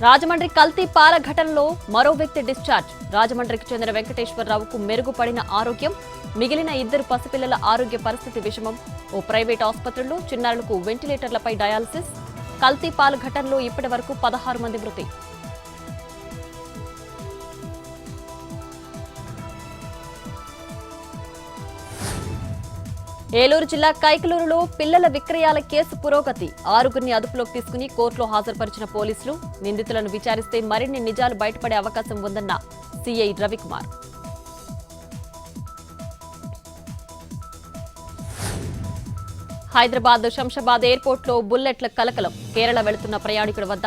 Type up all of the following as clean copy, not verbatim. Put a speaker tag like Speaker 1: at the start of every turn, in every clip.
Speaker 1: రాజమండ్రి కల్తీ పాల ఘటనలో మరో వ్యక్తి డిశ్చార్జ్. రాజమండ్రికి చెందిన వెంకటేశ్వరరావుకు మెరుగుపడిన ఆరోగ్యం. మిగిలిన ఇద్దరు పసిపిల్లల ఆరోగ్య పరిస్థితి విషమం. ఓ ప్రైవేట్ ఆసుపత్రిలో చిన్నారులకు వెంటిలేటర్లపై డయాలసిస్. కల్తీ పాల ఘటనలో ఇప్పటి వరకు 16 మంది మృతి. ఏలూరు జిల్లా కైకలూరులో పిల్లల విక్రయాల కేసు పురోగతి. 6గురిని అదుపులోకి తీసుకుని కోర్టులో హాజరుపరిచిన పోలీసులు. నిందితులను విచారిస్తే మరిన్ని నిజాలు బయటపడే అవకాశం ఉందన్న సీఐ రవికుమార్. హైదరాబాద్ శంషాబాద్ ఎయిర్పోర్ట్లో బుల్లెట్ల కలకలం. కేరళ వెళుతున్న ప్రయాణికుడి వద్ద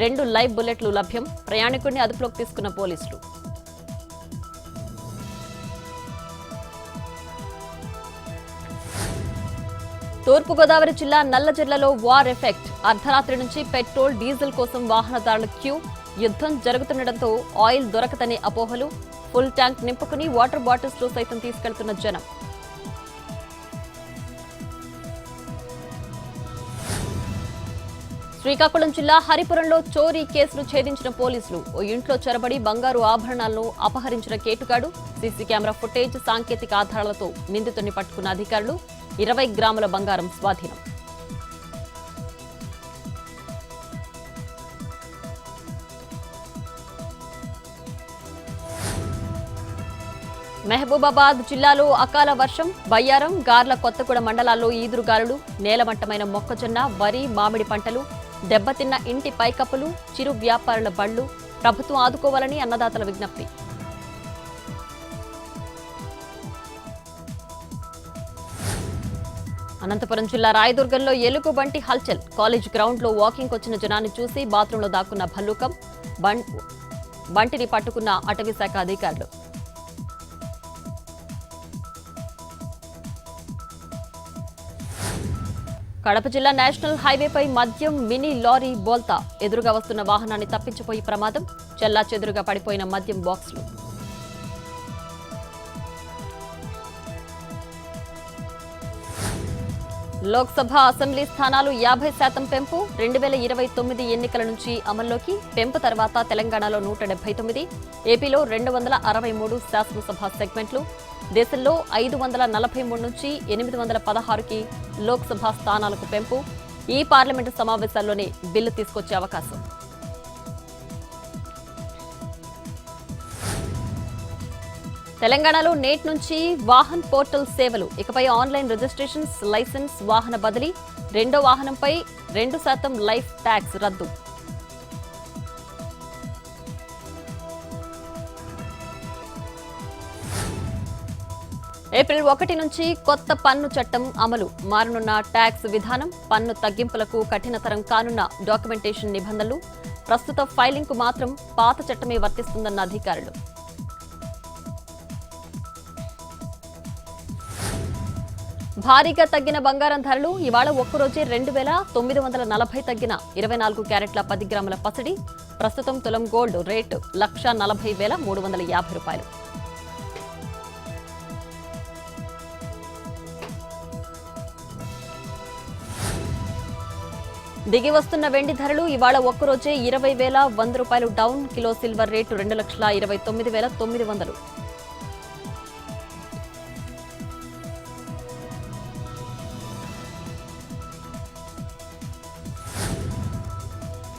Speaker 1: 2 లైవ్ బుల్లెట్లు లభ్యం. ప్రయాణికుడిని అదుపులోకి తీసుకున్న పోలీసులు. తూర్పుగోదావరి జిల్లా నల్లజర్లలో వార్ ఎఫెక్ట్. అర్ధరాత్రి నుంచి పెట్రోల్, డీజిల్ కోసం వాహనదారుల క్యూ. యుద్ధం జరుగుతుండటంతో ఆయిల్ దొరకదనే అపోహలు. ఫుల్ ట్యాంక్ నింపుకుని వాటర్ బాటిల్స్ లో సైతం తీసుకెళ్తున్న జనం. శ్రీకాకుళం జిల్లా హరిపురంలో చోరీ కేసును ఛేదించిన పోలీసులు. ఓ ఇంట్లో చొరబడి బంగారు ఆభరణాలను అపహరించిన కేటుగాడు. సీసీ కెమెరా ఫుటేజ్, సాంకేతిక ఆధారాలతో నిందితుడిని పట్టుకున్న అధికారులు. 20 గ్రాముల బంగారం స్వాధీనం. మహబూబాబాద్ జిల్లాలో అకాల వర్షం. బయ్యారం, గార్ల, కొత్తగూడ మండలాల్లో ఈదురుగాలులు. నేలమట్టమైన మొక్కజొన్న, వరి, మామిడి పంటలు. దెబ్బతిన్న ఇంటి పైకప్పులు, చిరు వ్యాపారుల బళ్లు. ప్రభుత్వం ఆదుకోవాలని అన్నదాతల విజ్ఞప్తి. అనంతపురం జిల్లా రాయదుర్గంలో ఎలుగుబంటి హల్చల్. కాలేజ్ గ్రౌండ్ లో వాకింగ్ వచ్చిన జనాన్ని చూసి బాత్రూంలో దాక్కున్న భల్లూకం. బంటిని పట్టుకున్న అటవీ శాఖ అధికారులు. కడప జిల్లా నేషనల్ హైవేపై మద్యం మినీ లారీ బోల్తా. ఎదురుగా వస్తున్న వాహనాన్ని తప్పించిపోయి ప్రమాదం. చెల్లాచెదురుగా పడిపోయిన మద్యం బాక్సులు. లోక్సభ, అసెంబ్లీ స్థానాలు 50% పెంపు. 2029 ఎన్నికల నుంచి అమల్లోకి. పెంపు తర్వాత తెలంగాణలో 179, ఏపీలో 263 శాసనసభ సెగ్మెంట్లు. దేశంలో 543 నుంచి 816కి లోక్సభ స్థానాలకు పెంపు. ఈ పార్లమెంటు సమావేశాల్లోనే బిల్లు తీసుకొచ్చే అవకాశం. తెలంగాణలో నేటి నుంచి వాహన్ పోర్టల్ సేవలు. ఇకపై ఆన్లైన్ రిజిస్ట్రేషన్స్, లైసెన్స్, వాహన బదిలీ. రెండో వాహనంపై 2% లైఫ్ ట్యాక్స్ రద్దు. ఏప్రిల్ 1 నుంచి కొత్త పన్ను చట్టం అమలు. మారనున్న ట్యాక్స్ విధానం, పన్ను తగ్గింపులకు కఠినతరం కానున్న డాక్యుమెంటేషన్ నిబంధనలు. ప్రస్తుత ఫైలింగ్ కు మాత్రం పాత చట్టమే వర్తిస్తుందన్న అధికారులు. భారీగా తగ్గిన బంగారం ధరలు. ఇవాళ ఒక్కరోజే 2,940 తగ్గిన 24 క్యారెట్ల 10 గ్రాముల పసిడి. ప్రస్తుతం తులం గోల్డ్ రేటు 1,40,350 రూపాయలు. దిగి వస్తున్న వెండి ధరలు. ఇవాళ ఒక్కరోజే 20,100 రూపాయలు డౌన్. Kilo silver rate 2,29,900.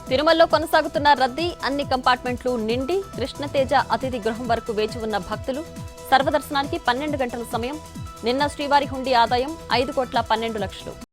Speaker 1: తిరుమలలో కొనసాగుతున్న రద్దీ. అన్ని కంపార్ట్మెంట్లు నిండి. కృష్ణతేజ అతిథి గృహం వరకు వేచి ఉన్న భక్తులు. సర్వదర్శనానికి 12 గంటల సమయం. నిన్న శ్రీవారి హుండీ ఆదాయం 5,12,00,000.